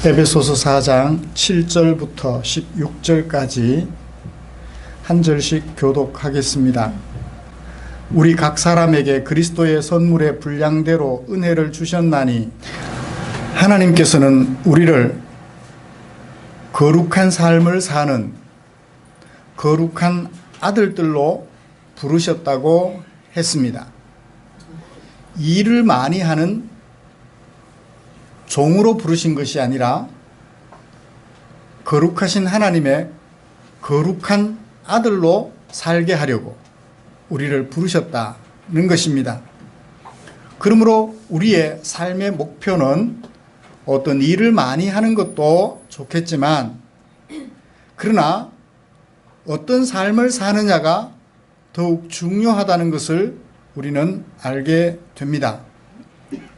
에베소서 4장 7절부터 16절까지 한 절씩 교독하겠습니다. 우리 각 사람에게 그리스도의 선물의 분량대로 은혜를 주셨나니 하나님께서는 우리를 거룩한 삶을 사는 거룩한 아들들로 부르셨다고 했습니다. 일을 많이 하는 종으로 부르신 것이 아니라 거룩하신 하나님의 거룩한 아들로 살게 하려고 우리를 부르셨다는 것입니다. 그러므로 우리의 삶의 목표는 어떤 일을 많이 하는 것도 좋겠지만, 그러나 어떤 삶을 사느냐가 더욱 중요하다는 것을 우리는 알게 됩니다.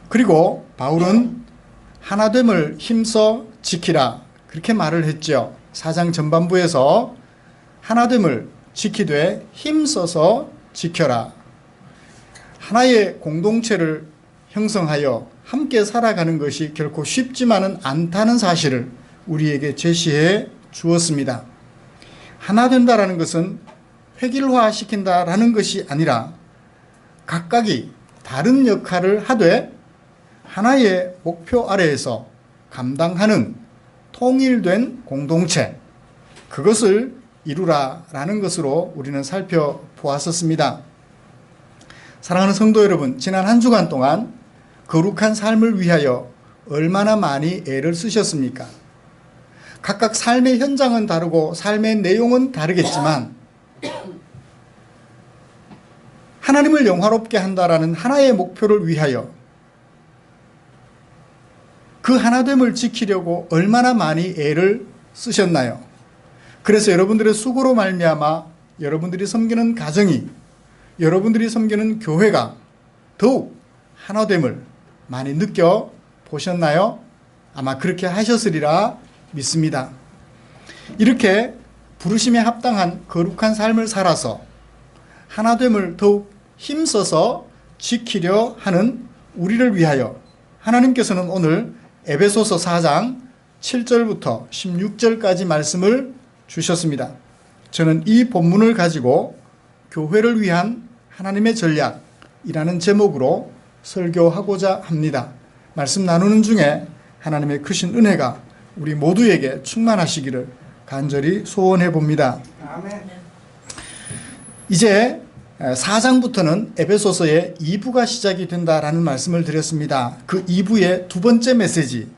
그리고 바울은 하나됨을 힘써 지키라, 그렇게 말을 했죠. 4장 전반부에서 하나됨을 지키되 힘써서 지켜라. 하나의 공동체를 형성하여 함께 살아가는 것이 결코 쉽지만은 않다는 사실을 우리에게 제시해 주었습니다. 하나 된다라는 것은 획일화시킨다라는 것이 아니라 각각이 다른 역할을 하되 하나의 목표 아래에서 감당하는 통일된 공동체, 그것을 이루라라는 것으로 우리는 살펴보았었습니다. 사랑하는 성도 여러분, 지난 한 주간 동안 거룩한 삶을 위하여 얼마나 많이 애를 쓰셨습니까? 각각 삶의 현장은 다르고 삶의 내용은 다르겠지만 하나님을 영화롭게 한다라는 하나의 목표를 위하여 그 하나됨을 지키려고 얼마나 많이 애를 쓰셨나요? 그래서 여러분들의 수고로 말미암아 여러분들이 섬기는 가정이, 여러분들이 섬기는 교회가 더욱 하나됨을 많이 느껴보셨나요? 아마 그렇게 하셨으리라 믿습니다. 이렇게 부르심에 합당한 거룩한 삶을 살아서 하나됨을 더욱 힘써서 지키려 하는 우리를 위하여 하나님께서는 오늘 에베소서 4장 7절부터 16절까지 말씀을 주셨습니다. 저는 이 본문을 가지고 교회를 위한 하나님의 전략이라는 제목으로 설교하고자 합니다. 말씀 나누는 중에 하나님의 크신 은혜가 우리 모두에게 충만하시기를 간절히 소원해 봅니다. 아멘. 이제 4장부터는 에베소서의 2부가 시작이 된다라는 말씀을 드렸습니다. 그 2부의 두 번째 메시지,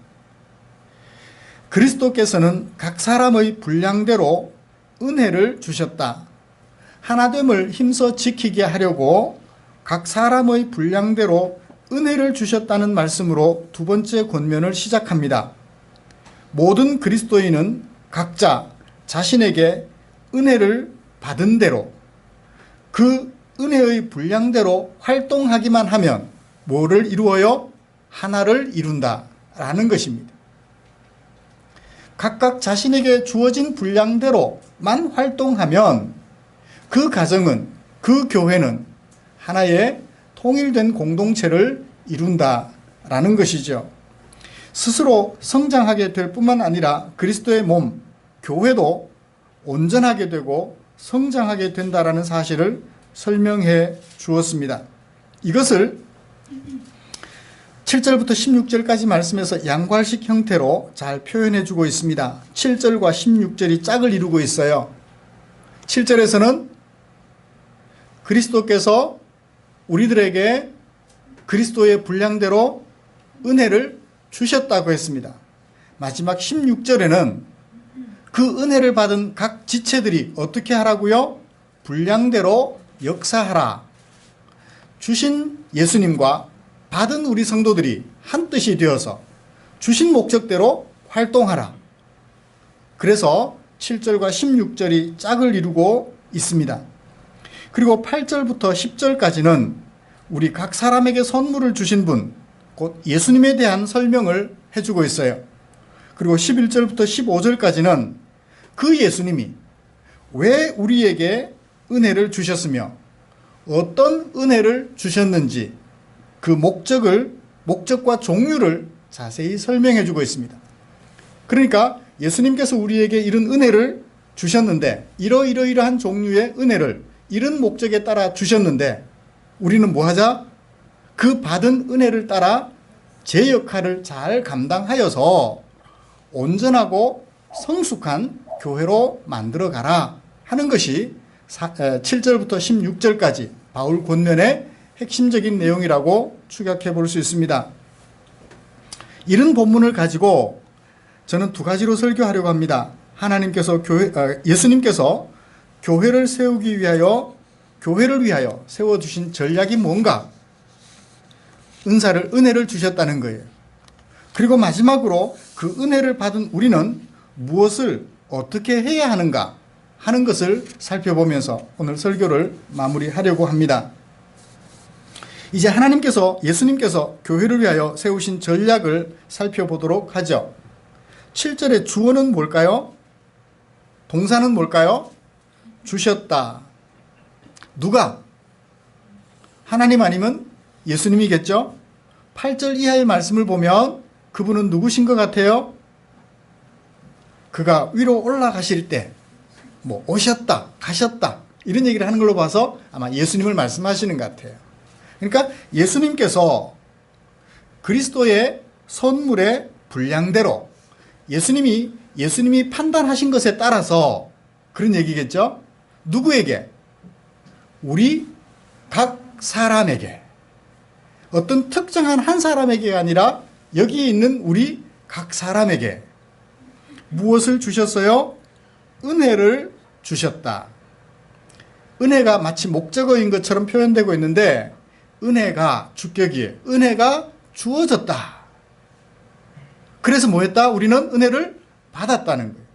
그리스도께서는 각 사람의 분량대로 은혜를 주셨다. 하나됨을 힘써 지키게 하려고 각 사람의 분량대로 은혜를 주셨다는 말씀으로 두 번째 권면을 시작합니다. 모든 그리스도인은 각자 자신에게 은혜를 받은 대로 그 은혜의 분량대로 활동하기만 하면 뭐를 이루어요? 하나를 이룬다라는 것입니다. 각각 자신에게 주어진 분량대로만 활동하면 그 가정은, 그 교회는 하나의 통일된 공동체를 이룬다라는 것이죠. 스스로 성장하게 될 뿐만 아니라 그리스도의 몸, 교회도 온전하게 되고 성장하게 된다라는 사실을 설명해 주었습니다. 이것을 7절부터 16절까지 말씀에서 양괄식 형태로 잘 표현해 주고 있습니다. 7절과 16절이 짝을 이루고 있어요. 7절에서는 그리스도께서 우리들에게 그리스도의 분량대로 은혜를 주셨다고 했습니다. 마지막 16절에는 그 은혜를 받은 각 지체들이 어떻게 하라고요? 분량대로 역사하라. 주신 예수님과 받은 우리 성도들이 한 뜻이 되어서 주신 목적대로 활동하라. 그래서 7절과 16절이 짝을 이루고 있습니다. 그리고 8절부터 10절까지는 우리 각 사람에게 선물을 주신 분, 곧 예수님에 대한 설명을 해주고 있어요. 그리고 11절부터 15절까지는 그 예수님이 왜 우리에게 은혜를 주셨으며 어떤 은혜를 주셨는지 그 목적과 종류를 자세히 설명해 주고 있습니다. 그러니까 예수님께서 우리에게 이런 은혜를 주셨는데, 이러이러한 종류의 은혜를 이런 목적에 따라 주셨는데, 우리는 뭐 하자? 그 받은 은혜를 따라 제 역할을 잘 감당하여서 온전하고 성숙한 교회로 만들어 가라 하는 것이 7절부터 16절까지 바울 권면의 핵심적인 내용이라고 추격해 볼 수 있습니다. 이런 본문을 가지고 저는 두 가지로 설교하려고 합니다. 예수님께서 교회를 세우기 위하여, 교회를 위하여 세워주신 전략이 뭔가, 은혜를 주셨다는 거예요. 그리고 마지막으로 그 은혜를 받은 우리는 무엇을 어떻게 해야 하는가 하는 것을 살펴보면서 오늘 설교를 마무리하려고 합니다. 이제 예수님께서 교회를 위하여 세우신 전략을 살펴보도록 하죠. 7절의 주어는 뭘까요? 동사는 뭘까요? 주셨다. 누가? 하나님 아니면 예수님이겠죠? 8절 이하의 말씀을 보면 그분은 누구신 것 같아요? 그가 위로 올라가실 때 오셨다, 가셨다 이런 얘기를 하는 걸로 봐서 아마 예수님을 말씀하시는 것 같아요. 그러니까 예수님께서 그리스도의 선물의 분량대로 예수님이 판단하신 것에 따라서 그런 얘기겠죠? 누구에게? 우리 각 사람에게. 어떤 특정한 한 사람에게가 아니라 여기에 있는 우리 각 사람에게 무엇을 주셨어요? 은혜를 주셨다. 은혜가 마치 목적어인 것처럼 표현되고 있는데, 은혜가 주격이에요. 은혜가 주어졌다. 그래서 뭐 했다? 우리는 은혜를 받았다는 거예요.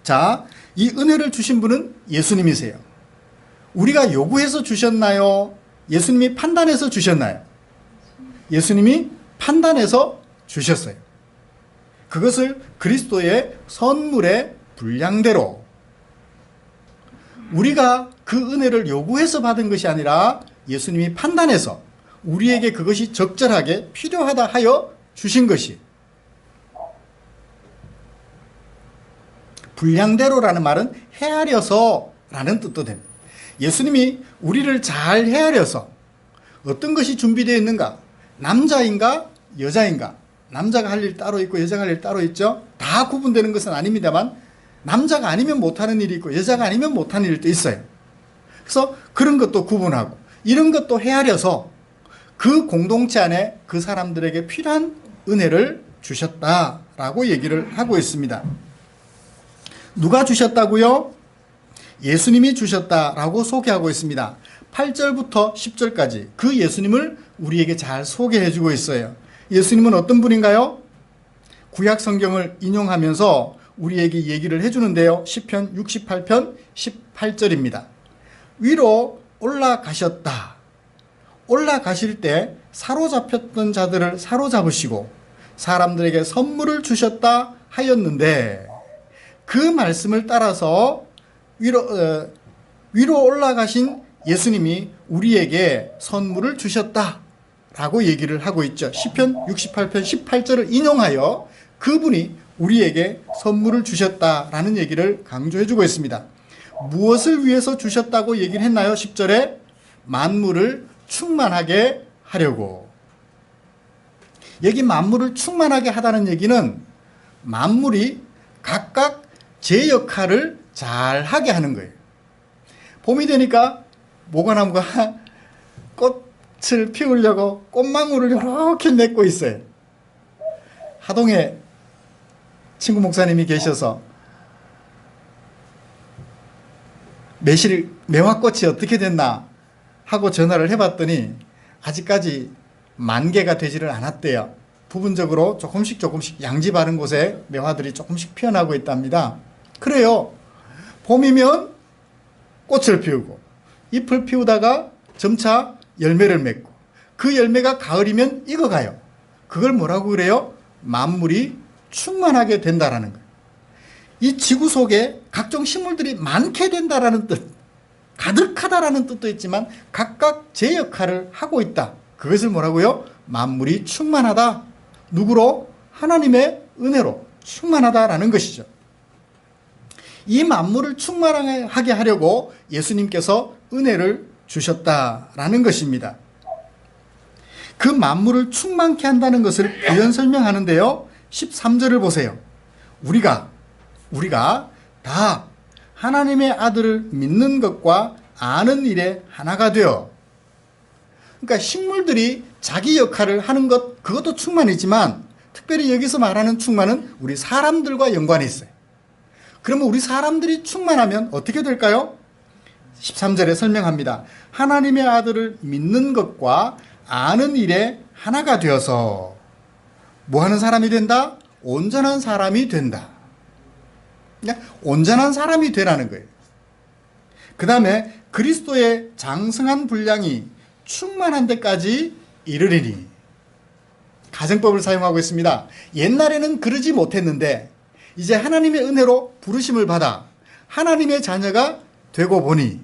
자, 이 은혜를 주신 분은 예수님이세요. 우리가 요구해서 주셨나요? 예수님이 판단해서 주셨나요? 예수님이 판단해서 주셨어요. 그것을 그리스도의 선물의 분량대로, 우리가 그 은혜를 요구해서 받은 것이 아니라 예수님이 판단해서 우리에게 그것이 적절하게 필요하다 하여 주신 것이. 분량대로라는 말은 헤아려서 라는 뜻도 됩니다. 예수님이 우리를 잘 헤아려서 어떤 것이 준비되어 있는가? 남자인가? 여자인가? 남자가 할 일 따로 있고 여자가 할 일 따로 있죠. 다 구분되는 것은 아닙니다만 남자가 아니면 못하는 일이 있고 여자가 아니면 못하는 일도 있어요. 그래서 그런 것도 구분하고 이런 것도 헤아려서 그 공동체 안에 그 사람들에게 필요한 은혜를 주셨다라고 얘기를 하고 있습니다. 누가 주셨다고요? 예수님이 주셨다라고 소개하고 있습니다. 8절부터 10절까지 그 예수님을 우리에게 잘 소개해주고 있어요. 예수님은 어떤 분인가요? 구약 성경을 인용하면서 우리에게 얘기를 해주는데요. 시편 68편 18절입니다. 위로 올라가셨다. 올라가실 때 사로잡혔던 자들을 사로잡으시고 사람들에게 선물을 주셨다 하였는데, 그 말씀을 따라서 위로 올라가신 예수님이 우리에게 선물을 주셨다라고 얘기를 하고 있죠. 시편 68편 18절을 인용하여 그분이 우리에게 선물을 주셨다라는 얘기를 강조해주고 있습니다. 무엇을 위해서 주셨다고 얘기를 했나요? 10절에 만물을 충만하게 하려고. 여기 만물을 충만하게 하다는 얘기는 만물이 각각 제 역할을 잘 하게 하는 거예요. 봄이 되니까 모과나무가 꽃을 피우려고 꽃망울을 이렇게 맺고 있어요. 하동에 친구 목사님이 계셔서 매화꽃이 어떻게 됐나 하고 전화를 해봤더니 아직까지 만개가 되지를 않았대요. 부분적으로 조금씩 양지 바른 곳에 매화들이 조금씩 피어나고 있답니다. 그래요. 봄이면 꽃을 피우고 잎을 피우다가 점차 열매를 맺고 그 열매가 가을이면 익어가요. 그걸 뭐라고 그래요? 만물이 충만하게 된다라는 거예요. 이 지구 속에 각종 식물들이 많게 된다라는 뜻, 가득하다라는 뜻도 있지만 각각 제 역할을 하고 있다. 그것을 뭐라고요? 만물이 충만하다. 누구로? 하나님의 은혜로 충만하다라는 것이죠. 이 만물을 충만하게 하려고 예수님께서 은혜를 주셨다라는 것입니다. 그 만물을 충만케 한다는 것을 부연 설명하는데요. 13절을 보세요. 우리가 다 하나님의 아들을 믿는 것과 아는 일에 하나가 되어, 그러니까 식물들이 자기 역할을 하는 것, 그것도 충만이지만 특별히 여기서 말하는 충만은 우리 사람들과 연관이 있어요. 그러면 우리 사람들이 충만하면 어떻게 될까요? 13절에 설명합니다. 하나님의 아들을 믿는 것과 아는 일에 하나가 되어서 뭐 하는 사람이 된다? 온전한 사람이 된다. 온전한 사람이 되라는 거예요. 그 다음에 그리스도의 장성한 분량이 충만한 데까지 이르리니. 가정법을 사용하고 있습니다. 옛날에는 그러지 못했는데 이제 하나님의 은혜로 부르심을 받아 하나님의 자녀가 되고 보니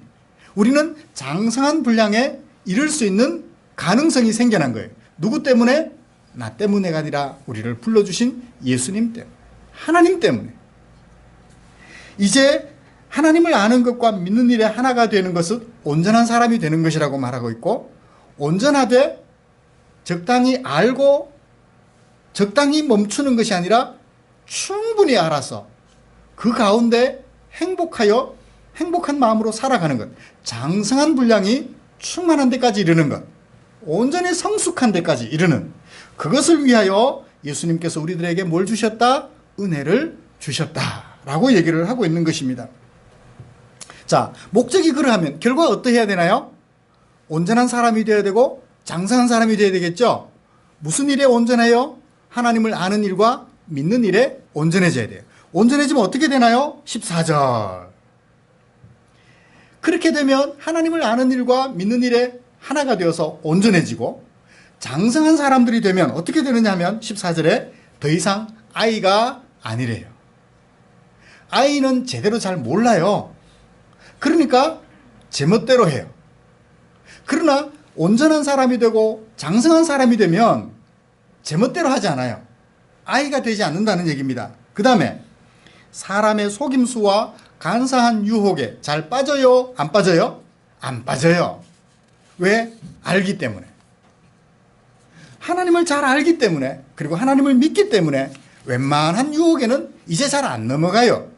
우리는 장성한 분량에 이를 수 있는 가능성이 생겨난 거예요. 누구 때문에? 나 때문에가 아니라 우리를 불러주신 예수님 때문에, 하나님 때문에. 이제 하나님을 아는 것과 믿는 일에 하나가 되는 것은 온전한 사람이 되는 것이라고 말하고 있고, 온전하되 적당히 알고 적당히 멈추는 것이 아니라 충분히 알아서 그 가운데 행복한 마음으로 살아가는 것, 장성한 분량이 충만한 데까지 이르는 것, 온전히 성숙한 데까지 이르는, 그것을 위하여 예수님께서 우리들에게 뭘 주셨다? 은혜를 주셨다라고 얘기를 하고 있는 것입니다. 자, 목적이 그러하면 결과 어떠해야 되나요? 온전한 사람이 되어야 되고 장성한 사람이 되어야 되겠죠. 무슨 일에 온전해요? 하나님을 아는 일과 믿는 일에 온전해져야 돼요. 온전해지면 어떻게 되나요? 14절. 그렇게 되면 하나님을 아는 일과 믿는 일에 하나가 되어서 온전해지고, 장성한 사람들이 되면 어떻게 되느냐 하면 14절에 더 이상 아이가 아니래요. 아이는 제대로 잘 몰라요. 그러니까 제멋대로 해요. 그러나 온전한 사람이 되고 장성한 사람이 되면 제멋대로 하지 않아요. 아이가 되지 않는다는 얘기입니다. 그 다음에 사람의 속임수와 간사한 유혹에 잘 빠져요? 안 빠져요? 안 빠져요. 왜? 알기 때문에. 하나님을 잘 알기 때문에, 그리고 하나님을 믿기 때문에 웬만한 유혹에는 이제 잘 안 넘어가요.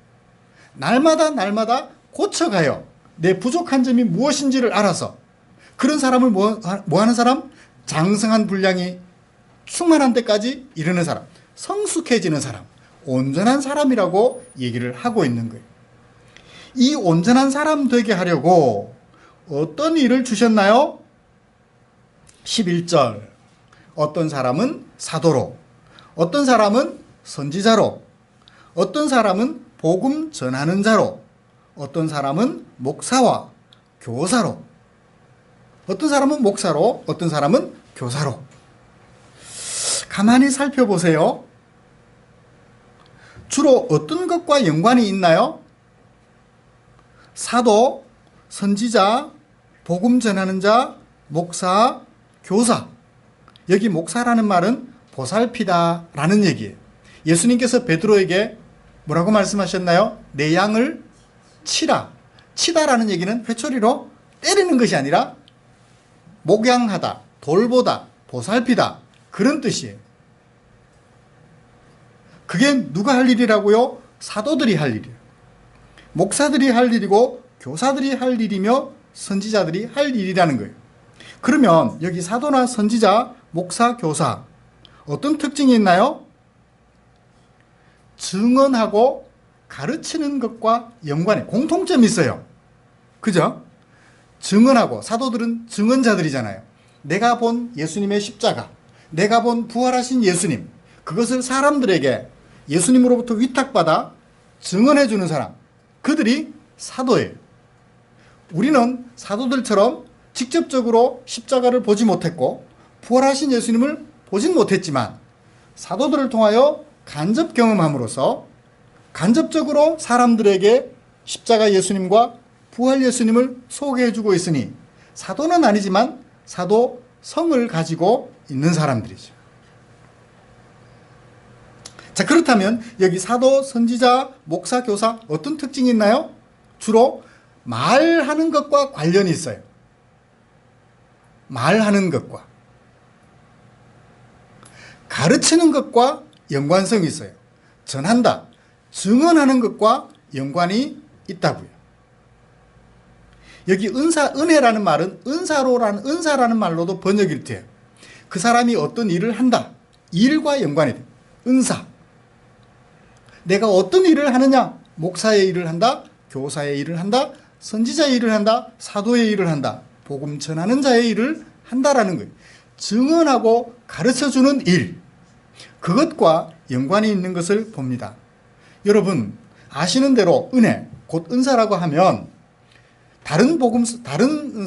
날마다 고쳐가요. 내 부족한 점이 무엇인지를 알아서. 그런 사람을 뭐 하는 사람? 장성한 분량이 충만한 데까지 이르는 사람, 성숙해지는 사람, 온전한 사람이라고 얘기를 하고 있는 거예요. 이 온전한 사람 되게 하려고 어떤 일을 주셨나요? 11절. 어떤 사람은 사도로, 어떤 사람은 선지자로, 어떤 사람은 복음 전하는 자로, 어떤 사람은 목사와 교사로, 어떤 사람은 목사로, 어떤 사람은 교사로. 가만히 살펴보세요. 주로 어떤 것과 연관이 있나요? 사도, 선지자, 복음 전하는 자, 목사, 교사. 여기 목사라는 말은 보살피다라는 얘기예요. 예수님께서 베드로에게 뭐라고 말씀하셨나요? 내 양을 치라. 치다라는 얘기는 회초리로 때리는 것이 아니라 목양하다, 돌보다, 보살피다, 그런 뜻이에요. 그게 누가 할 일이라고요? 사도들이 할 일이에요. 목사들이 할 일이고 교사들이 할 일이며 선지자들이 할 일이라는 거예요. 그러면 여기 사도나 선지자, 목사, 교사 어떤 특징이 있나요? 증언하고 가르치는 것과 연관해 공통점이 있어요. 그죠? 증언하고, 사도들은 증언자들이잖아요. 내가 본 예수님의 십자가, 내가 본 부활하신 예수님, 그것을 사람들에게 예수님으로부터 위탁받아 증언해 주는 사람, 그들이 사도예요. 우리는 사도들처럼 직접적으로 십자가를 보지 못했고 부활하신 예수님을 보진 못했지만 사도들을 통하여 간접 경험함으로써 간접적으로 사람들에게 십자가 예수님과 부활 예수님을 소개해 주고 있으니 사도는 아니지만 사도 성을 가지고 있는 사람들이죠. 자, 그렇다면 여기 사도, 선지자, 목사, 교사 어떤 특징이 있나요? 주로 말하는 것과 관련이 있어요. 말하는 것과 가르치는 것과 연관성이 있어요. 전한다, 증언하는 것과 연관이 있다고요. 여기 은혜라는 말은 은사라는 말로도 번역이 돼요. 그 사람이 어떤 일을 한다, 일과 연관이 돼요. 은사. 내가 어떤 일을 하느냐? 목사의 일을 한다, 교사의 일을 한다, 선지자의 일을 한다, 사도의 일을 한다, 복음 전하는 자의 일을 한다라는 거예요. 증언하고 가르쳐주는 일, 그것과 연관이 있는 것을 봅니다. 여러분 아시는 대로 은혜, 곧 은사라고 하면 다른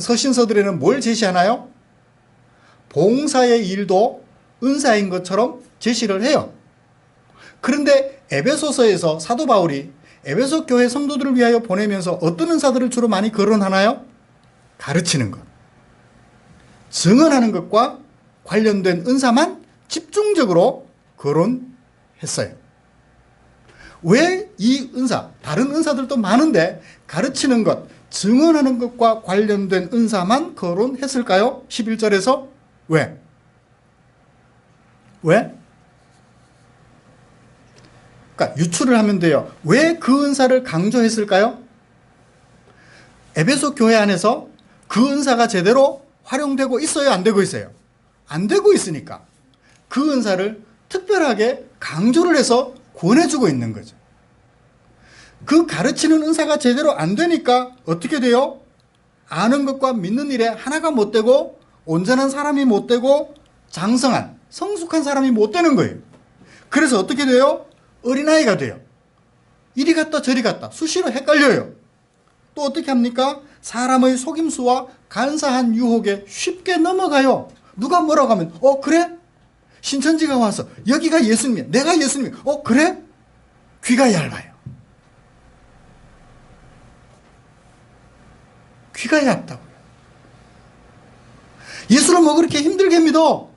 서신서들에는 뭘 제시하나요? 봉사의 일도 은사인 것처럼 제시를 해요. 그런데 에베소서에서 사도 바울이 에베소 교회 성도들을 위하여 보내면서 어떤 은사들을 주로 많이 거론하나요? 가르치는 것, 증언하는 것과 관련된 은사만 집중적으로 거론했어요. 왜 이 은사, 다른 은사들도 많은데 가르치는 것, 증언하는 것과 관련된 은사만 거론했을까요? 11절에서 왜? 그러니까 유추를 하면 돼요. 왜 그 은사를 강조했을까요? 에베소 교회 안에서 그 은사가 제대로 활용되고 있어요? 안 되고 있어요? 안 되고 있으니까 그 은사를 특별하게 강조를 해서 권해주고 있는 거죠. 그 가르치는 은사가 제대로 안 되니까 어떻게 돼요? 아는 것과 믿는 일에 하나가 못 되고 온전한 사람이 못 되고 장성한, 성숙한 사람이 못 되는 거예요. 그래서 어떻게 돼요? 어린아이가 돼요. 이리 갔다 저리 갔다 수시로 헷갈려요. 또 어떻게 합니까? 사람의 속임수와 간사한 유혹에 쉽게 넘어가요. 누가 뭐라고 하면 그래? 신천지가 와서 여기가 예수님이야, 내가 예수님이야, 그래? 귀가 얇아요. 귀가 얇다고요. 예수를 뭐 그렇게 힘들게 믿어?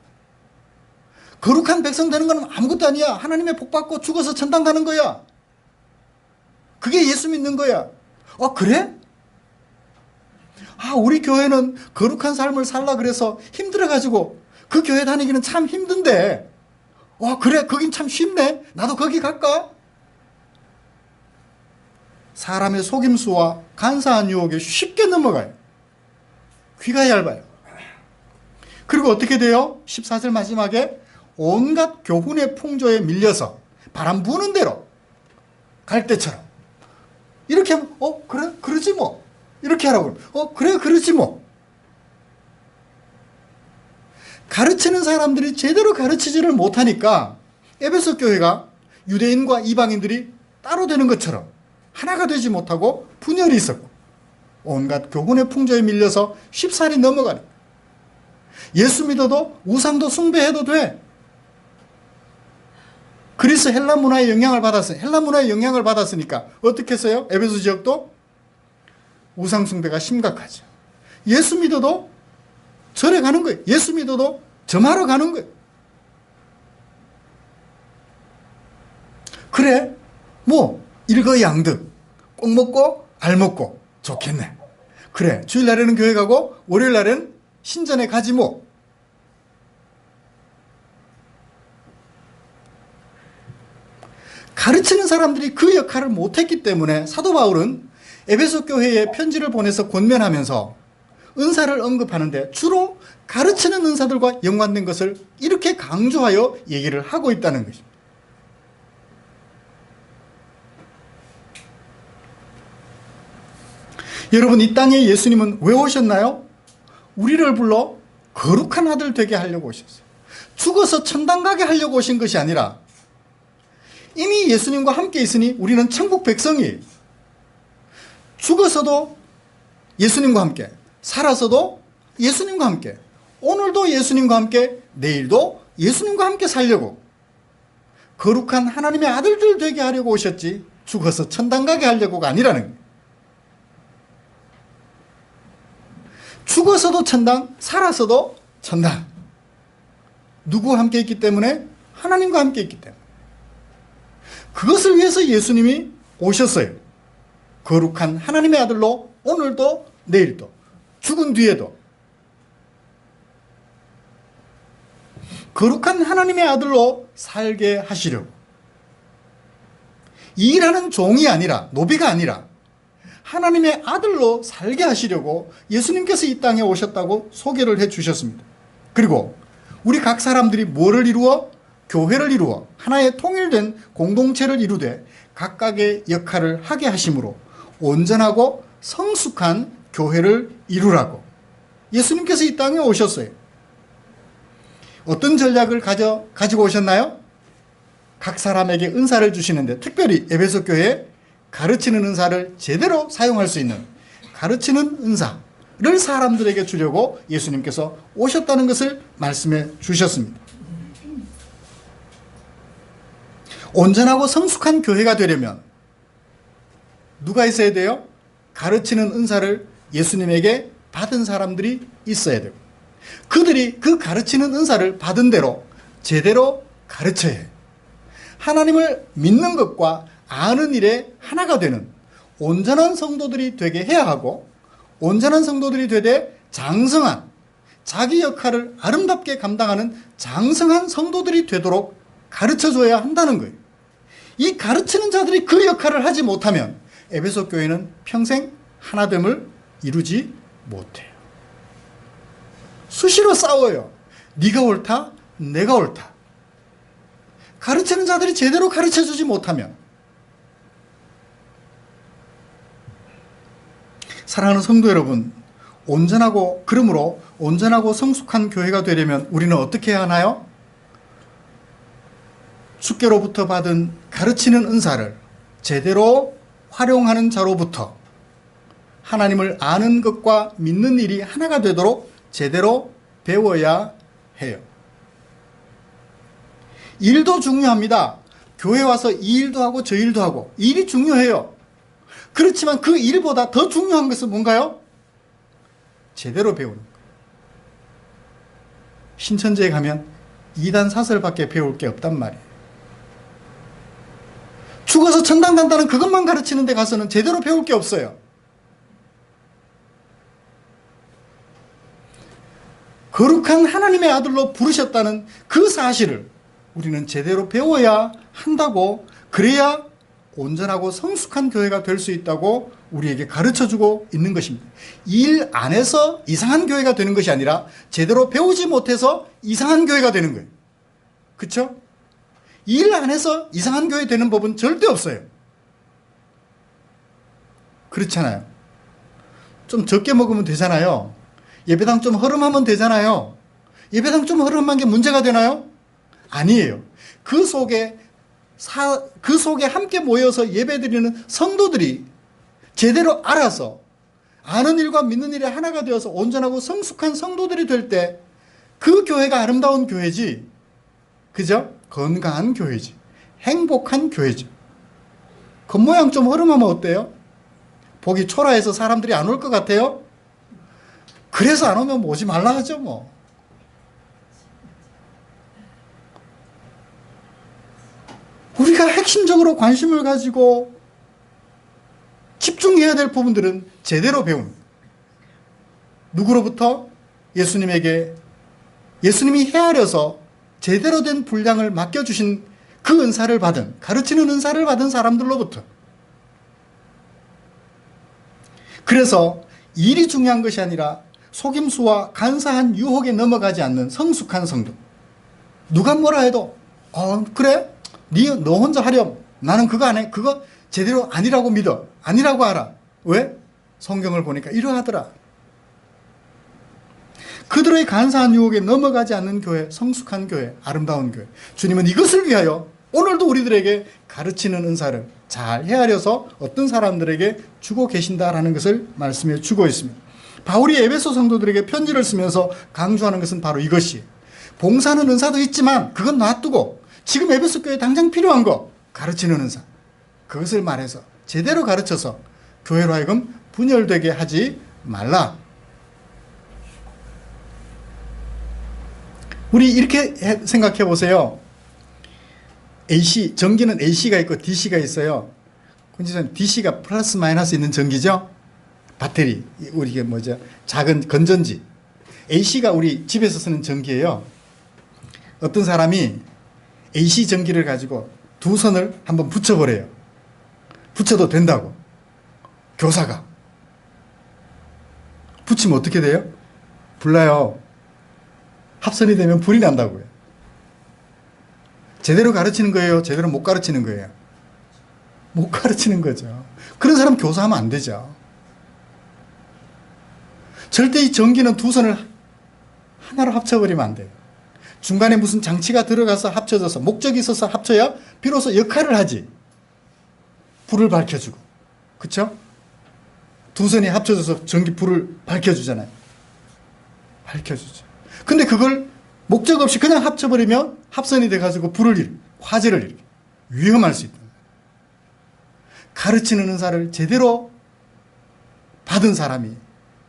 거룩한 백성 되는 건 아무것도 아니야. 하나님의 복 받고 죽어서 천당 가는 거야. 그게 예수 믿는 거야. 그래? 우리 교회는 거룩한 삶을 살라 그래서 힘들어가지고 그 교회 다니기는 참 힘든데 그래? 거긴 참 쉽네. 나도 거기 갈까? 사람의 속임수와 간사한 유혹에 쉽게 넘어가요. 귀가 얇아요. 그리고 어떻게 돼요? 14절 마지막에 온갖 교훈의 풍조에 밀려서 바람 부는 대로 갈 때처럼 이렇게 하면 그래? 그러지 뭐. 이렇게 하라고 그래? 그러지 뭐. 가르치는 사람들이 제대로 가르치지를 못하니까 에베소 교회가 유대인과 이방인들이 따로 되는 것처럼 하나가 되지 못하고 분열이 있었고 온갖 교훈의 풍조에 밀려서 쉽사리 넘어가는, 예수 믿어도 우상도 숭배해도 돼. 그리스 헬라 문화의 영향을 받았으니까 어떻게 했어요? 에베소 지역도 우상 숭배가 심각하죠. 예수 믿어도 절에 가는 거예요. 예수 믿어도 점하러 가는 거예요. 그래 뭐 일거양득, 꼭 먹고 알 먹고 좋겠네. 그래 주일날에는 교회 가고 월요일날에는 신전에 가지 뭐. 가르치는 사람들이 그 역할을 못했기 때문에 사도 바울은 에베소 교회에 편지를 보내서 권면하면서 은사를 언급하는데 주로 가르치는 은사들과 연관된 것을 이렇게 강조하여 얘기를 하고 있다는 것입니다. 여러분 이 땅에 예수님은 왜 오셨나요? 우리를 불러 거룩한 아들 되게 하려고 오셨어요. 죽어서 천당 가게 하려고 오신 것이 아니라 이미 예수님과 함께 있으니 우리는 천국 백성이에요. 죽어서도 예수님과 함께, 살아서도 예수님과 함께, 오늘도 예수님과 함께, 내일도 예수님과 함께 살려고 거룩한 하나님의 아들들 되게 하려고 오셨지 죽어서 천당 가게 하려고가 아니라는 거예요. 죽어서도 천당, 살아서도 천당. 누구와 함께 있기 때문에? 하나님과 함께 있기 때문에. 그것을 위해서 예수님이 오셨어요. 거룩한 하나님의 아들로 오늘도 내일도 죽은 뒤에도 거룩한 하나님의 아들로 살게 하시려고, 일하는 종이 아니라, 노비가 아니라 하나님의 아들로 살게 하시려고 예수님께서 이 땅에 오셨다고 소개를 해 주셨습니다. 그리고 우리 각 사람들이 뭐를 이루어? 교회를 이루어 하나의 통일된 공동체를 이루되 각각의 역할을 하게 하심으로 온전하고 성숙한 교회를 이루라고 예수님께서 이 땅에 오셨어요. 어떤 전략을 가지고 오셨나요? 각 사람에게 은사를 주시는데, 특별히 에베소 교회에 가르치는 은사를 제대로 사용할 수 있는 가르치는 은사를 사람들에게 주려고 예수님께서 오셨다는 것을 말씀해 주셨습니다. 온전하고 성숙한 교회가 되려면 누가 있어야 돼요? 가르치는 은사를 예수님에게 받은 사람들이 있어야 되고, 그들이 그 가르치는 은사를 받은 대로 제대로 가르쳐야 해요. 하나님을 믿는 것과 아는 일에 하나가 되는 온전한 성도들이 되게 해야 하고, 온전한 성도들이 되되 장성한, 자기 역할을 아름답게 감당하는 장성한 성도들이 되도록 가르쳐줘야 한다는 거예요. 이 가르치는 자들이 그 역할을 하지 못하면 에베소 교회는 평생 하나됨을 이루지 못해요. 수시로 싸워요. 네가 옳다, 내가 옳다. 가르치는 자들이 제대로 가르쳐주지 못하면. 사랑하는 성도 여러분, 그러므로 온전하고 성숙한 교회가 되려면 우리는 어떻게 해야 하나요? 주께로부터 받은 가르치는 은사를 제대로 활용하는 자로부터 하나님을 아는 것과 믿는 일이 하나가 되도록 제대로 배워야 해요. 일도 중요합니다. 교회 와서 이 일도 하고 저 일도 하고, 일이 중요해요. 그렇지만 그 일보다 더 중요한 것은 뭔가요? 제대로 배우는 거. 신천지에 가면 이단 사설밖에 배울 게 없단 말이에요. 죽어서 천당 간다는 그것만 가르치는 데 가서는 제대로 배울 게 없어요. 거룩한 하나님의 아들로 부르셨다는 그 사실을 우리는 제대로 배워야 한다고, 그래야 온전하고 성숙한 교회가 될 수 있다고 우리에게 가르쳐주고 있는 것입니다. 일 안에서 이상한 교회가 되는 것이 아니라 제대로 배우지 못해서 이상한 교회가 되는 거예요. 그렇죠? 일 안에서 이상한 교회 되는 법은 절대 없어요. 그렇잖아요. 좀 적게 먹으면 되잖아요. 예배당 좀 허름하면 되잖아요. 예배당 좀 허름한 게 문제가 되나요? 아니에요. 그 속에 함께 모여서 예배드리는 성도들이 제대로 알아서 아는 일과 믿는 일에 하나가 되어서 온전하고 성숙한 성도들이 될 때 그 교회가 아름다운 교회지. 그죠? 건강한 교회지. 행복한 교회지. 겉모양 좀 허름하면 어때요? 보기 초라해서 사람들이 안 올 것 같아요? 그래서 안 오면 오지 말라 하죠, 뭐. 우리가 핵심적으로 관심을 가지고 집중해야 될 부분들은 제대로 배웁니다. 누구로부터? 예수님에게, 예수님이 헤아려서 제대로 된 분량을 맡겨주신 그 은사를 받은, 가르치는 은사를 받은 사람들로부터. 그래서 일이 중요한 것이 아니라 속임수와 간사한 유혹에 넘어가지 않는 성숙한 성도. 누가 뭐라 해도 그래? 너 혼자 하렴. 나는 그거 안 해. 그거 제대로 아니라고 믿어. 아니라고 알아. 왜? 성경을 보니까 이러하더라. 그들의 간사한 유혹에 넘어가지 않는 교회, 성숙한 교회, 아름다운 교회. 주님은 이것을 위하여 오늘도 우리들에게 가르치는 은사를 잘 헤아려서 어떤 사람들에게 주고 계신다라는 것을 말씀해 주고 있습니다. 바울이 에베소 성도들에게 편지를 쓰면서 강조하는 것은 바로 이것이에요. 봉사하는 은사도 있지만 그건 놔두고 지금 에베소 교회에 당장 필요한 거, 가르치는 은사. 그것을 말해서 제대로 가르쳐서 교회로 하여금 분열되게 하지 말라. 우리 이렇게 생각해 보세요. AC, 전기는 AC가 있고 DC가 있어요. kun지선 DC가 플러스 마이너스 있는 전기죠. 배터리, 우리 이게 뭐죠? 작은 건전지. AC가 우리 집에서 쓰는 전기예요. 어떤 사람이 AC 전기를 가지고 두 선을 한번 붙여버려요. 붙여도 된다고. 교사가. 붙이면 어떻게 돼요? 불나요. 합선이 되면 불이 난다고요. 제대로 가르치는 거예요? 제대로 못 가르치는 거예요? 못 가르치는 거죠. 그런 사람 교사하면 안 되죠. 절대 이 전기는 두 선을 하나로 합쳐버리면 안 돼요. 중간에 무슨 장치가 들어가서 합쳐져서 목적이 있어서 합쳐야 비로소 역할을 하지. 불을 밝혀주고. 그쵸? 두 선이 합쳐져서 전기 불을 밝혀주잖아요. 밝혀주죠. 근데 그걸 목적 없이 그냥 합쳐버리면 합선이 돼가지고 화재를 일으켜. 위험할 수 있다. 가르치는 은사를 제대로 받은 사람이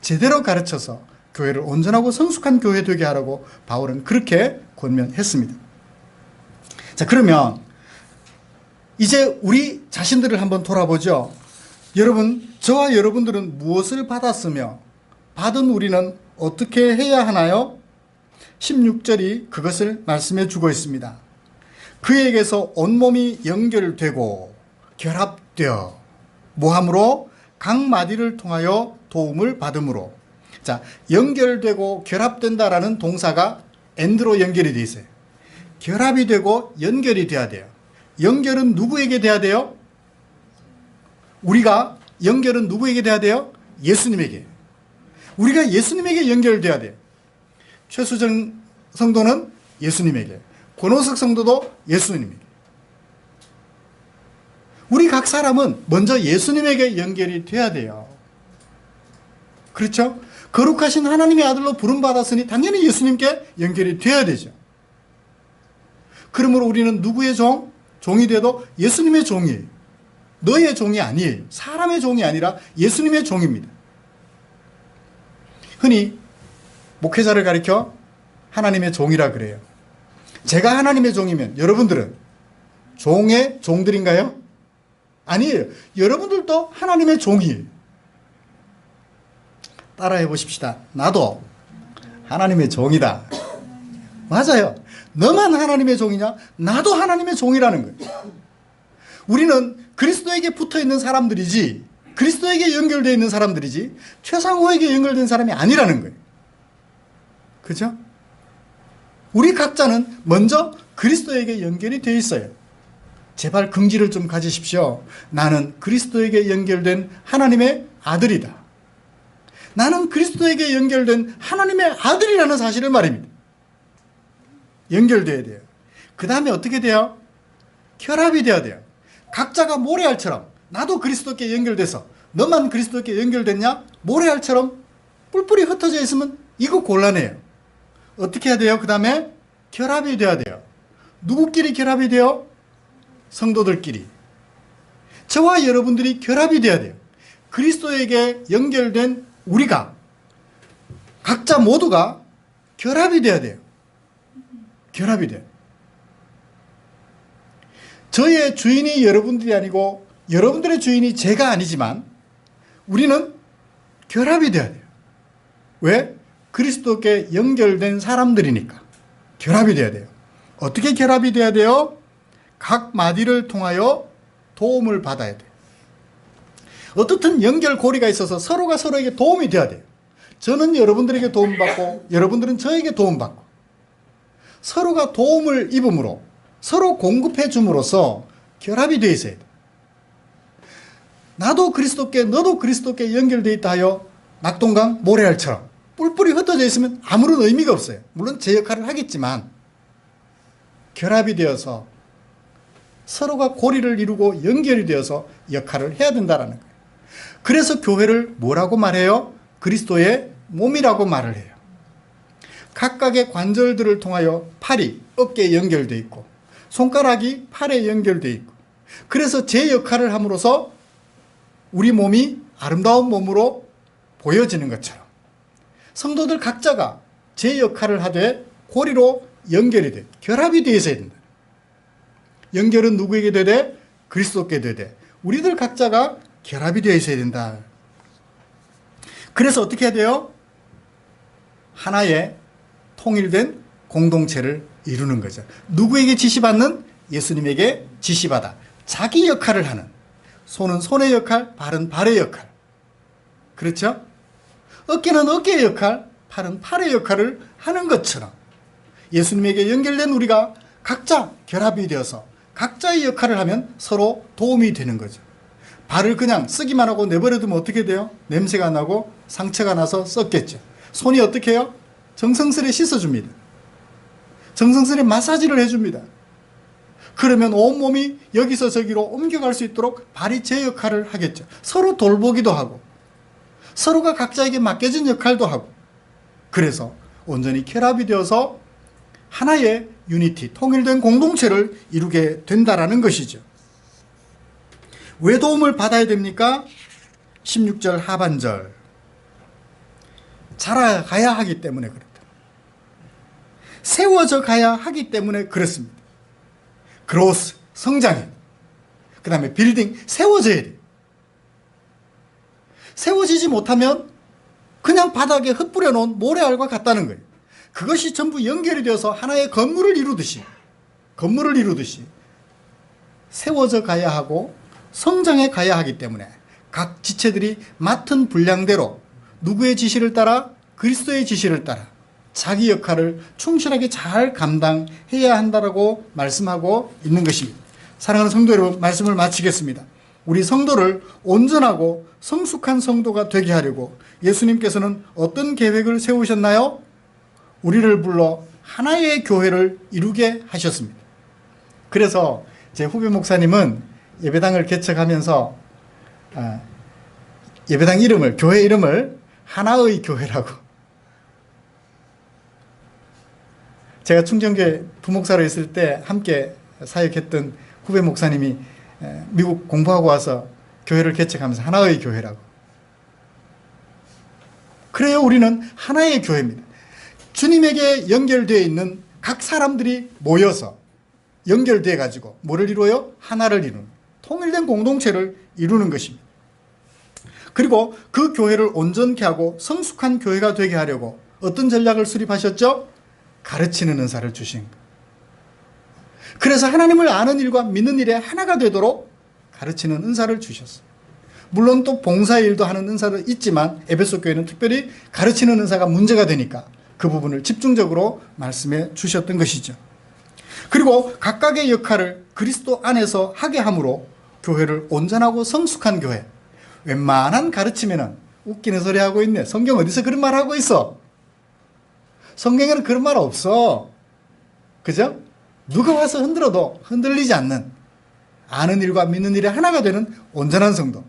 제대로 가르쳐서 교회를 온전하고 성숙한 교회 되게 하라고 바울은 그렇게 권면했습니다. 자, 그러면 이제 우리 자신들을 한번 돌아보죠. 여러분, 저와 여러분들은 무엇을 받았으며 받은 우리는 어떻게 해야 하나요? 16절이 그것을 말씀해 주고 있습니다. 그에게서 온몸이 연결되고 결합되어 뭐함으로? 각 마디를 통하여 도움을 받음으로. 자, 연결되고 결합된다라는 동사가 and로 연결이 되어 있어요. 결합이 되고 연결이 돼야 돼요. 연결은 누구에게 돼야 돼요? 우리가 연결은 누구에게 돼야 돼요? 예수님에게. 우리가 예수님에게 연결돼야 돼요. 최수정 성도는 예수님에게, 권호석 성도도 예수님에게. 우리 각 사람은 먼저 예수님에게 연결이 돼야 돼요. 그렇죠? 거룩하신 하나님의 아들로 부름받았으니 당연히 예수님께 연결이 돼야 되죠. 그러므로 우리는 누구의 종? 종이 돼도 예수님의 종이에요. 너의 종이 아니에요. 사람의 종이 아니라 예수님의 종입니다. 흔히 목회자를 가리켜 하나님의 종이라 그래요. 제가 하나님의 종이면 여러분들은 종의 종들인가요? 아니에요. 여러분들도 하나님의 종이에요. 따라해 보십시다. 나도 하나님의 종이다. 맞아요. 너만 하나님의 종이냐? 나도 하나님의 종이라는 거예요. 우리는 그리스도에게 붙어 있는 사람들이지, 그리스도에게 연결되어 있는 사람들이지 최상호에게 연결된 사람이 아니라는 거예요. 그죠? 우리 각자는 먼저 그리스도에게 연결이 되어 있어요. 제발 긍지를 좀 가지십시오. 나는 그리스도에게 연결된 하나님의 아들이다. 나는 그리스도에게 연결된 하나님의 아들이라는 사실을 말입니다. 연결돼야 돼요. 그 다음에 어떻게 돼요? 결합이 돼야 돼요. 각자가 모래알처럼 나도 그리스도께 연결돼서 너만 그리스도께 연결됐냐? 모래알처럼 뿔뿔이 흩어져 있으면 이거 곤란해요. 어떻게 해야 돼요? 그 다음에 결합이 돼야 돼요. 누구끼리 결합이 돼요? 성도들끼리. 저와 여러분들이 결합이 돼야 돼요. 그리스도에게 연결된 우리가 각자 모두가 결합이 돼야 돼요. 결합이 돼요. 저의 주인이 여러분들이 아니고 여러분들의 주인이 제가 아니지만 우리는 결합이 돼야 돼요. 왜? 그리스도께 연결된 사람들이니까 결합이 돼야 돼요. 어떻게 결합이 돼야 돼요? 각 마디를 통하여 도움을 받아야 돼요. 어떻든 연결고리가 있어서 서로가 서로에게 도움이 돼야 돼요. 저는 여러분들에게 도움받고 여러분들은 저에게 도움받고 서로가 도움을 입음으로 서로 공급해 줌으로써 결합이 되어 있어야 돼요. 나도 그리스도께 너도 그리스도께 연결되어 있다 하여 낙동강 모래알처럼 뿔뿔이 흩어져 있으면 아무런 의미가 없어요. 물론 제 역할을 하겠지만 결합이 되어서 서로가 고리를 이루고 연결이 되어서 역할을 해야 된다는 거예요. 그래서 교회를 뭐라고 말해요? 그리스도의 몸이라고 말을 해요. 각각의 관절들을 통하여 팔이 어깨에 연결되어 있고 손가락이 팔에 연결되어 있고 그래서 제 역할을 함으로써 우리 몸이 아름다운 몸으로 보여지는 것처럼 성도들 각자가 제 역할을 하되 고리로 연결이 돼 결합이 되어 있어야 된다. 연결은 누구에게 되되? 그리스도께 되되. 우리들 각자가 결합이 되어 있어야 된다. 그래서 어떻게 해야 돼요? 하나의 통일된 공동체를 이루는 거죠. 누구에게 지시받는? 예수님에게 지시받아 자기 역할을 하는, 손은 손의 역할, 발은 발의 역할. 그렇죠? 어깨는 어깨의 역할, 팔은 팔의 역할을 하는 것처럼 예수님에게 연결된 우리가 각자 결합이 되어서 각자의 역할을 하면 서로 도움이 되는 거죠. 발을 그냥 쓰기만 하고 내버려두면 어떻게 돼요? 냄새가 나고 상처가 나서 썩겠죠. 손이 어떻게 해요? 정성스레 씻어줍니다. 정성스레 마사지를 해줍니다. 그러면 온몸이 여기서 저기로 옮겨갈 수 있도록 발이 제 역할을 하겠죠. 서로 돌보기도 하고 서로가 각자에게 맡겨진 역할도 하고, 그래서 온전히 결합이 되어서 하나의 유니티, 통일된 공동체를 이루게 된다라는 것이죠. 왜 도움을 받아야 됩니까? 16절 하반절. 자라가야 하기 때문에 그렇다. 세워져 가야 하기 때문에 그렇습니다. 그로스, 성장해. 그 다음에 빌딩, 세워져야 돼. 세워지지 못하면 그냥 바닥에 흩뿌려 놓은 모래알과 같다는 거예요. 그것이 전부 연결이 되어서 하나의 건물을 이루듯이 세워져 가야 하고 성장해 가야 하기 때문에 각 지체들이 맡은 분량대로 누구의 지시를 따라? 그리스도의 지시를 따라 자기 역할을 충실하게 잘 감당해야 한다라고 말씀하고 있는 것입니다. 사랑하는 성도 여러분, 말씀을 마치겠습니다. 우리 성도를 온전하고 성숙한 성도가 되게 하려고 예수님께서는 어떤 계획을 세우셨나요? 우리를 불러 하나의 교회를 이루게 하셨습니다. 그래서 제 후배 목사님은 예배당을 개척하면서 예배당 이름을, 교회 이름을 하나의 교회라고. 제가 충정교회 부목사로 있을 때 함께 사역했던 후배 목사님이 미국 공부하고 와서 교회를 개척하면서 하나의 교회라고. 그래요, 우리는 하나의 교회입니다. 주님에게 연결되어 있는 각 사람들이 모여서 연결되어 가지고 뭐를 이루어요? 하나를 이루는, 통일된 공동체를 이루는 것입니다. 그리고 그 교회를 온전케 하고 성숙한 교회가 되게 하려고 어떤 전략을 수립하셨죠? 가르치는 은사를 주신 거예요. 그래서 하나님을 아는 일과 믿는 일에 하나가 되도록 가르치는 은사를 주셨어요. 물론 또 봉사의 일도 하는 은사도 있지만 에베소 교회는 특별히 가르치는 은사가 문제가 되니까 그 부분을 집중적으로 말씀해 주셨던 것이죠. 그리고 각각의 역할을 그리스도 안에서 하게 함으로 교회를 온전하고 성숙한 교회. 웬만한 가르치면은 웃기는 소리 하고 있네. 성경 어디서 그런 말 하고 있어? 성경에는 그런 말 없어. 그죠? 누가 와서 흔들어도 흔들리지 않는, 아는 일과 믿는 일에 하나가 되는 온전한 성도.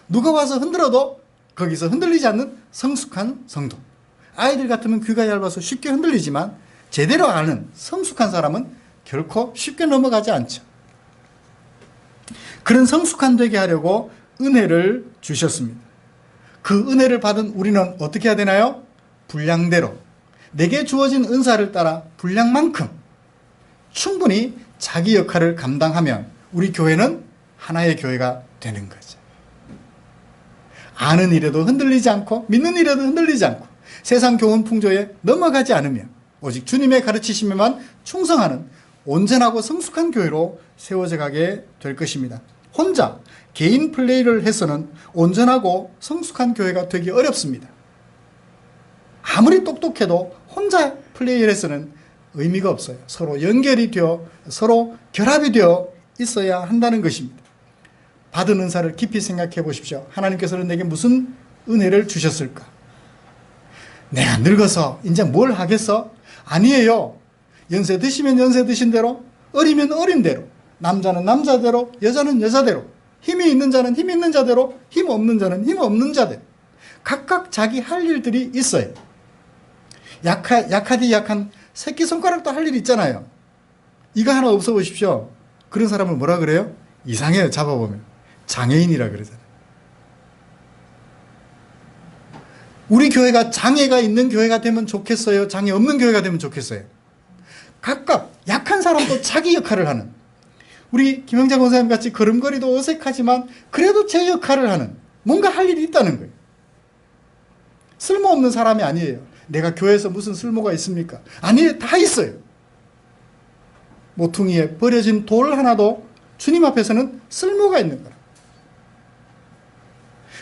누가 와서 흔들어도 거기서 흔들리지 않는 성숙한 성도. 아이들 같으면 귀가 얇아서 쉽게 흔들리지만 제대로 아는 성숙한 사람은 결코 쉽게 넘어가지 않죠. 그런 성숙한 되게 하려고 은혜를 주셨습니다. 그 은혜를 받은 우리는 어떻게 해야 되나요? 분량대로 내게 주어진 은사를 따라 분량만큼 충분히 자기 역할을 감당하면 우리 교회는 하나의 교회가 되는 거죠. 아는 일에도 흔들리지 않고 믿는 일에도 흔들리지 않고 세상 교훈 풍조에 넘어가지 않으며 오직 주님의 가르치심에만 충성하는 온전하고 성숙한 교회로 세워져 가게 될 것입니다. 혼자 개인 플레이를 해서는 온전하고 성숙한 교회가 되기 어렵습니다. 아무리 똑똑해도 혼자 플레이를 해서는 의미가 없어요. 서로 연결이 되어 서로 결합이 되어 있어야 한다는 것입니다. 받은 은사를 깊이 생각해 보십시오. 하나님께서는 내게 무슨 은혜를 주셨을까? 내가 늙어서 이제 뭘 하겠어? 아니에요. 연세 드시면 연세 드신 대로, 어리면 어린 대로, 남자는 남자대로, 여자는 여자대로, 힘이 있는 자는 힘 있는 자대로, 힘 없는 자는 힘 없는 자대로 각각 자기 할 일들이 있어요. 약하디 약한 새끼손가락도 할 일 있잖아요. 이거 하나 없어 보십시오. 그런 사람을 뭐라 그래요? 이상해요. 잡아보면 장애인이라 그러잖아요. 우리 교회가 장애가 있는 교회가 되면 좋겠어요? 장애 없는 교회가 되면 좋겠어요? 각각 약한 사람도 자기 역할을 하는, 우리 김영자 권사님 같이 걸음걸이도 어색하지만 그래도 제 역할을 하는 뭔가 할 일이 있다는 거예요. 쓸모없는 사람이 아니에요. 내가 교회에서 무슨 쓸모가 있습니까? 아니에요. 다 있어요. 모퉁이에 버려진 돌 하나도 주님 앞에서는 쓸모가 있는 거라.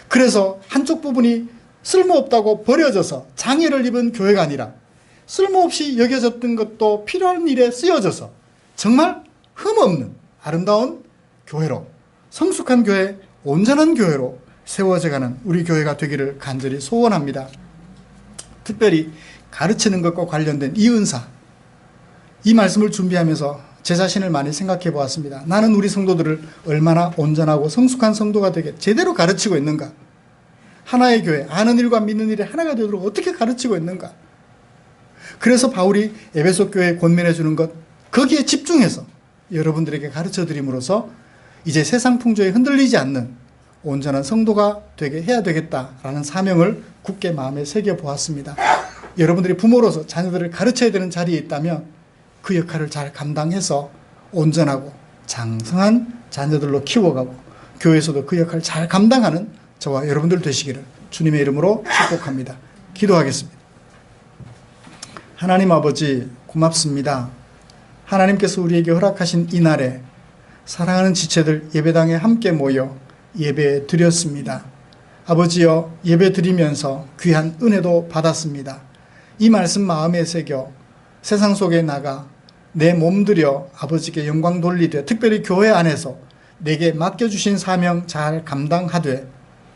그래서 한쪽 부분이 쓸모없다고 버려져서 장애를 입은 교회가 아니라 쓸모없이 여겨졌던 것도 필요한 일에 쓰여져서 정말 흠없는 아름다운 교회로, 성숙한 교회, 온전한 교회로 세워져가는 우리 교회가 되기를 간절히 소원합니다. 특별히 가르치는 것과 관련된 이 은사, 이 말씀을 준비하면서 제 자신을 많이 생각해 보았습니다. 나는 우리 성도들을 얼마나 온전하고 성숙한 성도가 되게 제대로 가르치고 있는가? 하나의 교회, 아는 일과 믿는 일에 하나가 되도록 어떻게 가르치고 있는가? 그래서 바울이 에베소 교회에 권면해 주는 것, 거기에 집중해서 여러분들에게 가르쳐 드림으로써 이제 세상 풍조에 흔들리지 않는 온전한 성도가 되게 해야 되겠다라는 사명을 굳게 마음에 새겨 보았습니다. 여러분들이 부모로서 자녀들을 가르쳐야 되는 자리에 있다면 그 역할을 잘 감당해서 온전하고 장성한 자녀들로 키워가고 교회에서도 그 역할을 잘 감당하는 저와 여러분들 되시기를 주님의 이름으로 축복합니다. 기도하겠습니다. 하나님 아버지 고맙습니다. 하나님께서 우리에게 허락하신 이 날에 사랑하는 지체들 예배당에 함께 모여 예배 드렸습니다. 아버지여, 예배 드리면서 귀한 은혜도 받았습니다. 이 말씀 마음에 새겨 세상 속에 나가 내 몸 들여 아버지께 영광 돌리되, 특별히 교회 안에서 내게 맡겨주신 사명 잘 감당하되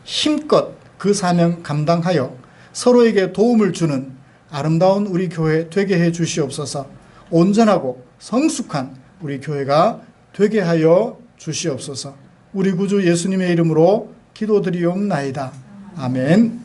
힘껏 그 사명 감당하여 서로에게 도움을 주는 아름다운 우리 교회 되게 해 주시옵소서. 온전하고 성숙한 우리 교회가 되게 하여 주시옵소서. 우리 구주 예수님의 이름으로 기도드리옵나이다. 아멘.